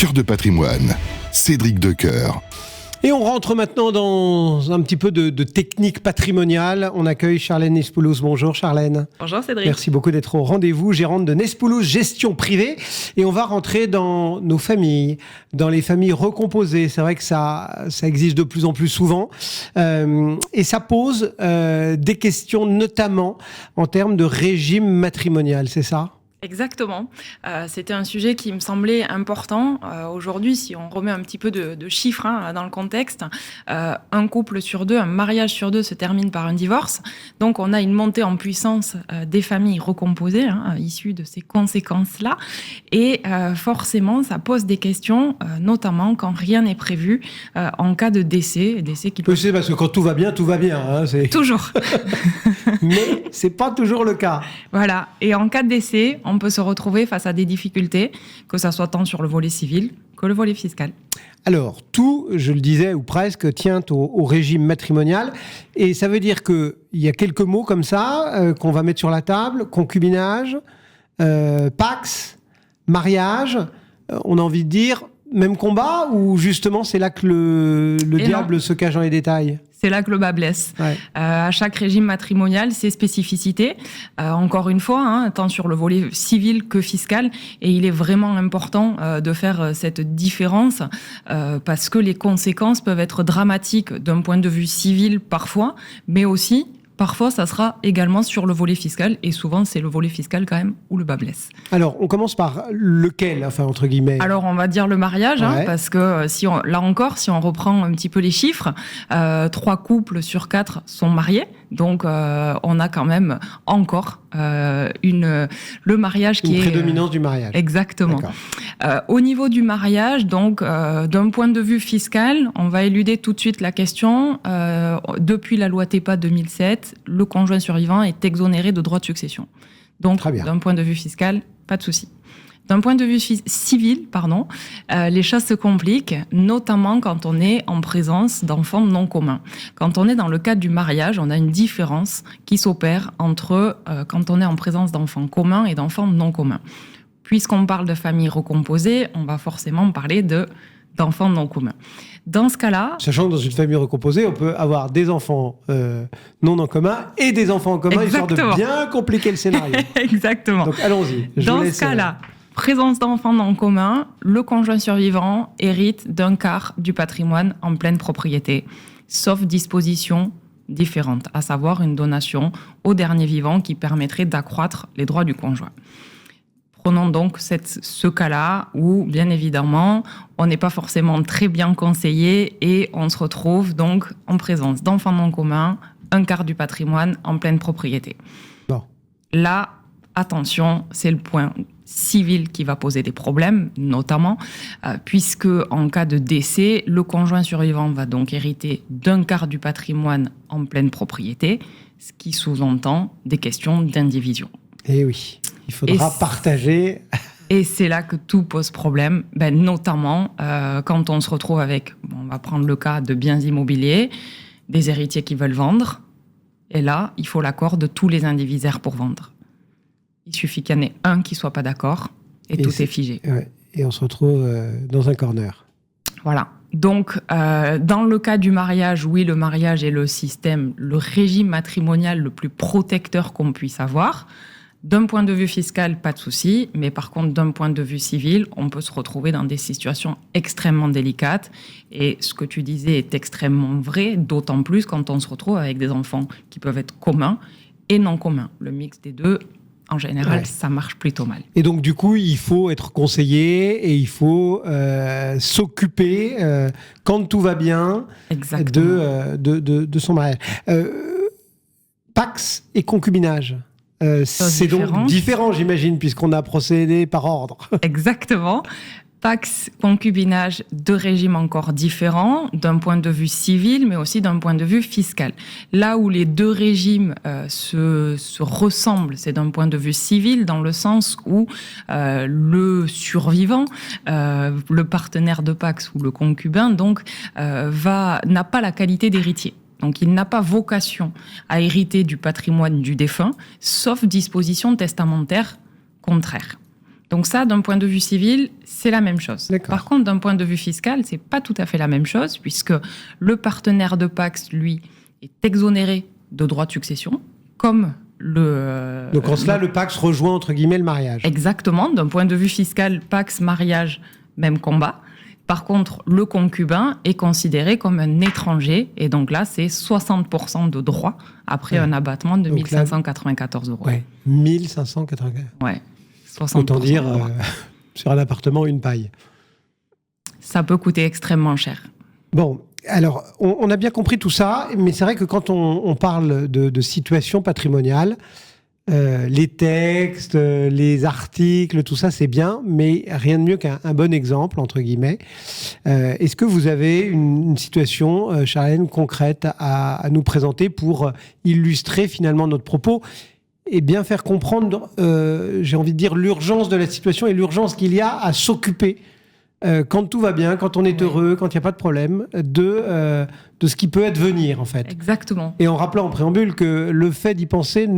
Cœur de patrimoine, Cédric Decoeur. Et on rentre maintenant dans un petit peu de technique patrimoniale. On accueille Charlène Nespoulos. Bonjour Charlène. Bonjour Cédric. Merci beaucoup d'être au rendez-vous, gérante de Nespoulos Gestion Privée. Et on va rentrer dans nos familles, dans les familles recomposées. C'est vrai que ça existe de plus en plus souvent. Et ça pose des questions, notamment en termes de régime matrimonial, c'est ça ? Exactement. C'était un sujet qui me semblait important. Aujourd'hui, si on remet un petit peu de chiffres dans le contexte, un couple sur deux, un mariage sur deux se termine par un divorce. Donc, on a une montée en puissance des familles recomposées, issues de ces conséquences-là. Et forcément, ça pose des questions, notamment quand rien n'est prévu en cas de décès. C'est parce que quand tout va bien, c'est... Toujours. Mais c'est pas toujours le cas. Voilà. Et en cas de décès, on peut se retrouver face à des difficultés, que ça soit tant sur le volet civil que le volet fiscal. Alors, tout, je le disais, ou presque, tient au régime matrimonial. Et ça veut dire qu'il y a quelques mots comme ça qu'on va mettre sur la table. Concubinage, pax, mariage. On a envie de dire même combat, ou justement c'est là que le diable se cache dans les détails ? C'est là que le bas blesse. Ouais. À chaque régime matrimonial, ses spécificités. Encore une fois, tant sur le volet civil que fiscal. Et il est vraiment important de faire cette différence parce que les conséquences peuvent être dramatiques d'un point de vue civil parfois, mais aussi... Parfois, ça sera également sur le volet fiscal, et souvent, c'est le volet fiscal quand même où le bas blesse. Alors, on commence par lequel, enfin, entre guillemets ? Alors, on va dire le mariage, parce que si on reprend un petit peu les chiffres, 3 couples sur 4 sont mariés, donc on a quand même encore le mariage qui est... Une prédominance du mariage. Exactement. Au niveau du mariage, donc, d'un point de vue fiscal, on va éluder tout de suite la question. Depuis la loi TEPA 2007, le conjoint survivant est exonéré de droits de succession. Donc, d'un point de vue fiscal, pas de souci. D'un point de vue civil, les choses se compliquent, notamment quand on est en présence d'enfants non communs. Quand on est dans le cadre du mariage, on a une différence qui s'opère entre quand on est en présence d'enfants communs et d'enfants non communs. Puisqu'on parle de famille recomposée, on va forcément parler d'enfants non communs. Dans ce cas-là... Sachant que dans une famille recomposée, on peut avoir des enfants non en commun et des enfants en commun, histoire de bien compliquer le scénario. Exactement. Donc allons-y. Dans ce cas-là, présence d'enfants non communs, le conjoint survivant hérite d'un quart du patrimoine en pleine propriété, sauf dispositions différentes, à savoir une donation au dernier vivant qui permettrait d'accroître les droits du conjoint. Prenons donc ce cas-là où, bien évidemment, on n'est pas forcément très bien conseillé et on se retrouve donc en présence d'enfants non communs, un quart du patrimoine en pleine propriété. Bon. Là, attention, c'est le point civil qui va poser des problèmes, notamment, puisque en cas de décès, le conjoint survivant va donc hériter d'un quart du patrimoine en pleine propriété, ce qui sous-entend des questions d'indivision. Eh oui, il faudra partager. Et c'est là que tout pose problème, notamment quand on se retrouve avec, on va prendre le cas de biens immobiliers, des héritiers qui veulent vendre, et là, il faut l'accord de tous les indivisaires pour vendre. Il suffit qu'il y en ait un qui ne soit pas d'accord, et tout est figé. Ouais, et on se retrouve dans un corner. Voilà. Donc, dans le cas du mariage, oui, le mariage est le système, le régime matrimonial le plus protecteur qu'on puisse avoir. D'un point de vue fiscal, pas de souci, mais par contre, d'un point de vue civil, on peut se retrouver dans des situations extrêmement délicates. Et ce que tu disais est extrêmement vrai, d'autant plus quand on se retrouve avec des enfants qui peuvent être communs et non communs. Le mix des deux, en général, ça marche plutôt mal. Et donc, du coup, il faut être conseillé et il faut s'occuper, quand tout va bien, de son mariage. Pax et concubinage. C'est donc différent, j'imagine, puisqu'on a procédé par ordre. Exactement. Pax, concubinage, deux régimes encore différents, d'un point de vue civil, mais aussi d'un point de vue fiscal. Là où les deux régimes se ressemblent, c'est d'un point de vue civil, dans le sens où le survivant, le partenaire de Pax ou le concubin, donc, n'a pas la qualité d'héritier. Donc, il n'a pas vocation à hériter du patrimoine du défunt, sauf disposition testamentaire contraire. Donc ça, d'un point de vue civil, c'est la même chose. D'accord. Par contre, d'un point de vue fiscal, c'est pas tout à fait la même chose, puisque le partenaire de Pacs, lui, est exonéré de droits de succession, comme le... Donc en cela, le Pacs rejoint entre guillemets le mariage. Exactement. D'un point de vue fiscal, Pacs, mariage, même combat. Par contre, le concubin est considéré comme un étranger, et donc là, c'est 60% de droits après un abattement de 1 594 €. Ouais, 1584. Ouais. 60%. Autant dire, sur un appartement, une paille. Ça peut coûter extrêmement cher. Bon, alors, on a bien compris tout ça, mais c'est vrai que quand on parle de situation patrimoniale, les textes, les articles, tout ça, c'est bien, mais rien de mieux qu'un bon exemple, entre guillemets. Est-ce que vous avez une situation, Charlène, concrète à nous présenter pour illustrer finalement notre propos et bien faire comprendre, j'ai envie de dire, l'urgence de la situation et l'urgence qu'il y a à s'occuper quand tout va bien, quand on est heureux, quand il n'y a pas de problème, de ce qui peut advenir, en fait. Exactement. Et en rappelant en préambule que le fait d'y penser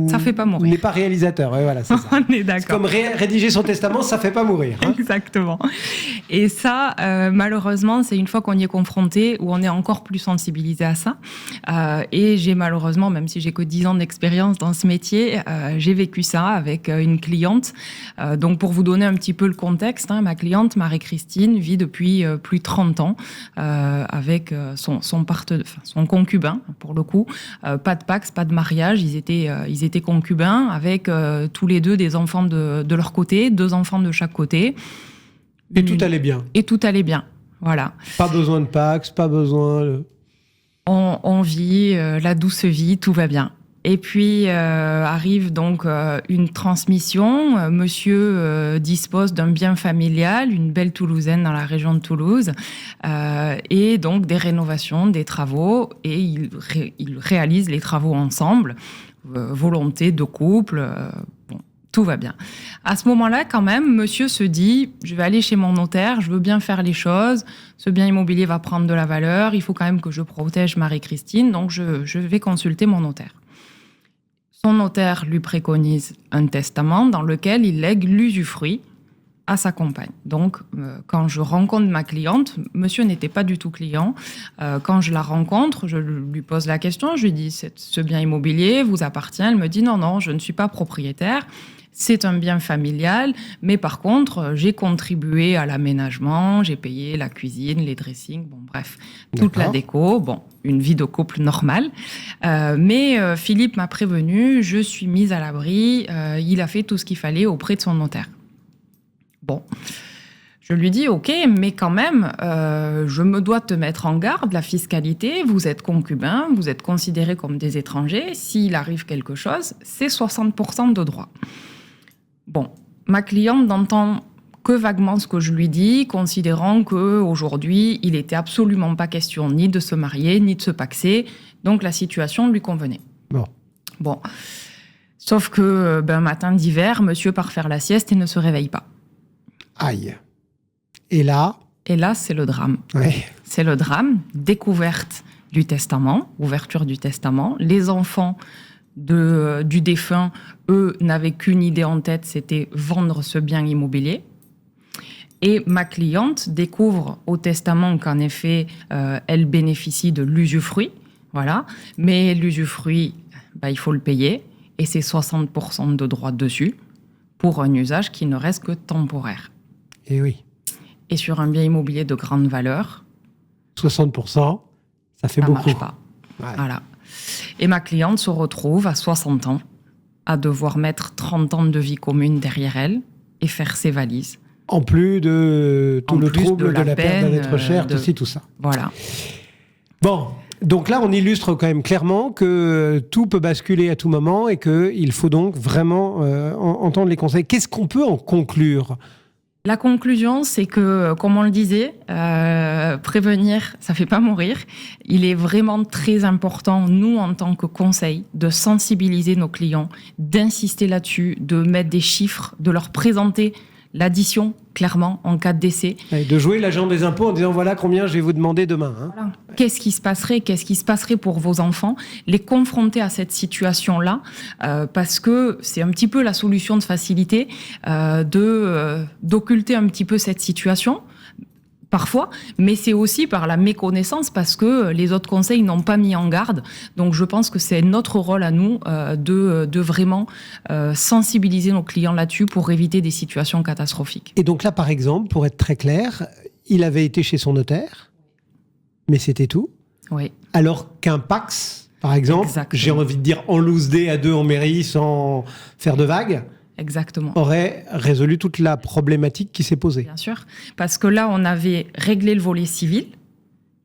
ça fait pas mourir. N'est pas réalisateur. Ouais, voilà, c'est ça. On est d'accord. C'est comme rédiger son testament, ça fait pas mourir. Hein. Exactement. Et ça, malheureusement, c'est une fois qu'on y est confronté où on est encore plus sensibilisé à ça. Et j'ai malheureusement, même si j'ai que 10 ans d'expérience dans ce métier, j'ai vécu ça avec une cliente. Donc, pour vous donner un petit peu le contexte, ma cliente, Marie-Christine, vit depuis plus de 30 ans avec son concubin, pour le coup. Pas de Pacs, pas de mariage. Ils étaient concubins avec tous les deux des enfants de leur côté, 2 enfants de chaque côté. Et tout allait bien. Et tout allait bien, voilà. Pas besoin de Pacs, pas besoin... On vit la douce vie, tout va bien. Et puis arrive donc une transmission. Monsieur dispose d'un bien familial, une belle Toulousaine dans la région de Toulouse, et donc des rénovations, des travaux, et ils réalisent les travaux ensemble, volonté de couple. Bon, tout va bien. À ce moment-là, quand même, monsieur se dit, je vais aller chez mon notaire, je veux bien faire les choses, ce bien immobilier va prendre de la valeur, il faut quand même que je protège Marie-Christine, donc je vais consulter mon notaire. Son notaire lui préconise un testament dans lequel il lègue l'usufruit à sa compagne. Donc, quand je rencontre ma cliente, monsieur n'était pas du tout client. Quand je la rencontre, je lui pose la question, je lui dis, ce bien immobilier vous appartient? Elle me dit, non, je ne suis pas propriétaire. C'est un bien familial, mais par contre, j'ai contribué à l'aménagement, j'ai payé la cuisine, les dressings, bon bref, toute la déco, bon, une vie de couple normale. Mais Philippe m'a prévenu, je suis mise à l'abri, il a fait tout ce qu'il fallait auprès de son notaire. Bon, je lui dis, ok, mais quand même, je me dois te mettre en garde, la fiscalité, vous êtes concubins, vous êtes considérés comme des étrangers, s'il arrive quelque chose, c'est 60% de droits. Bon, ma cliente n'entend que vaguement ce que je lui dis, considérant qu'aujourd'hui, il n'était absolument pas question ni de se marier, ni de se paxer, donc la situation lui convenait. Bon. Sauf que, un matin d'hiver, monsieur part faire la sieste et ne se réveille pas. Aïe. Et là, c'est le drame. Ouais. C'est le drame, découverte du testament, ouverture du testament, les enfants du défunt, eux, n'avaient qu'une idée en tête, c'était vendre ce bien immobilier. Et ma cliente découvre au testament qu'en effet, elle bénéficie de l'usufruit, voilà. Mais l'usufruit, il faut le payer, et c'est 60% de droits dessus, pour un usage qui ne reste que temporaire. Et oui. Et sur un bien immobilier de grande valeur, 60%, ça fait beaucoup. Ça marche pas. Ouais. Voilà. Et ma cliente se retrouve à 60 ans à devoir mettre 30 ans de vie commune derrière elle et faire ses valises. En plus de tout le trouble de la perte d'un être cher, tout ça. Voilà. Bon, donc là, on illustre quand même clairement que tout peut basculer à tout moment et qu'il faut donc vraiment entendre les conseils. Qu'est-ce qu'on peut en conclure ? La conclusion, c'est que, comme on le disait, prévenir, ça fait pas mourir. Il est vraiment très important, nous, en tant que conseil, de sensibiliser nos clients, d'insister là-dessus, de mettre des chiffres, de leur présenter l'addition, clairement, en cas de décès. Et de jouer l'agent des impôts en disant voilà combien je vais vous demander demain. Voilà. Qu'est-ce qui se passerait pour vos enfants, les confronter à cette situation-là, parce que c'est un petit peu la solution de facilité d'occulter un petit peu cette situation. Parfois, mais c'est aussi par la méconnaissance parce que les autres conseils n'ont pas mis en garde. Donc je pense que c'est notre rôle à nous de vraiment sensibiliser nos clients là-dessus pour éviter des situations catastrophiques. Et donc là, par exemple, pour être très clair, il avait été chez son notaire, mais c'était tout. Oui. Alors qu'un Pacs, par exemple, Exactement. j'ai envie de dire en loose day à deux en mairie sans faire de vagues, Exactement. aurait résolu toute la problématique qui s'est posée. Bien sûr, parce que là, on avait réglé le volet civil,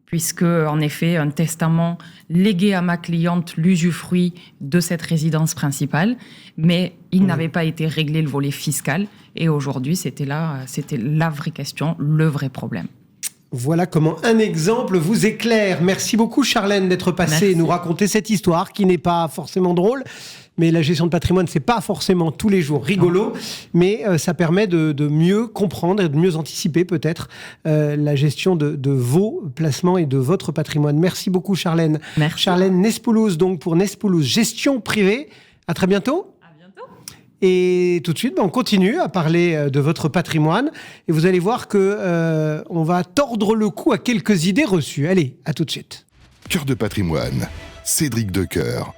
puisque, en effet, un testament léguait à ma cliente l'usufruit de cette résidence principale, mais il n'avait pas été réglé le volet fiscal, et aujourd'hui, c'était la vraie question, le vrai problème. Voilà comment un exemple vous éclaire. Merci beaucoup Charlène d'être passée et nous raconter cette histoire qui n'est pas forcément drôle. Mais la gestion de patrimoine, c'est pas forcément tous les jours rigolo, mais ça permet de mieux comprendre et de mieux anticiper peut-être la gestion de vos placements et de votre patrimoine. Merci beaucoup Charlène. Merci. Charlène Nespoulos, donc pour Nespoulos Gestion Privée. À très bientôt. À bientôt. Et tout de suite, on continue à parler de votre patrimoine. Et vous allez voir que on va tordre le cou à quelques idées reçues. Allez, à tout de suite. Cœur de patrimoine, Cédric Decoeur.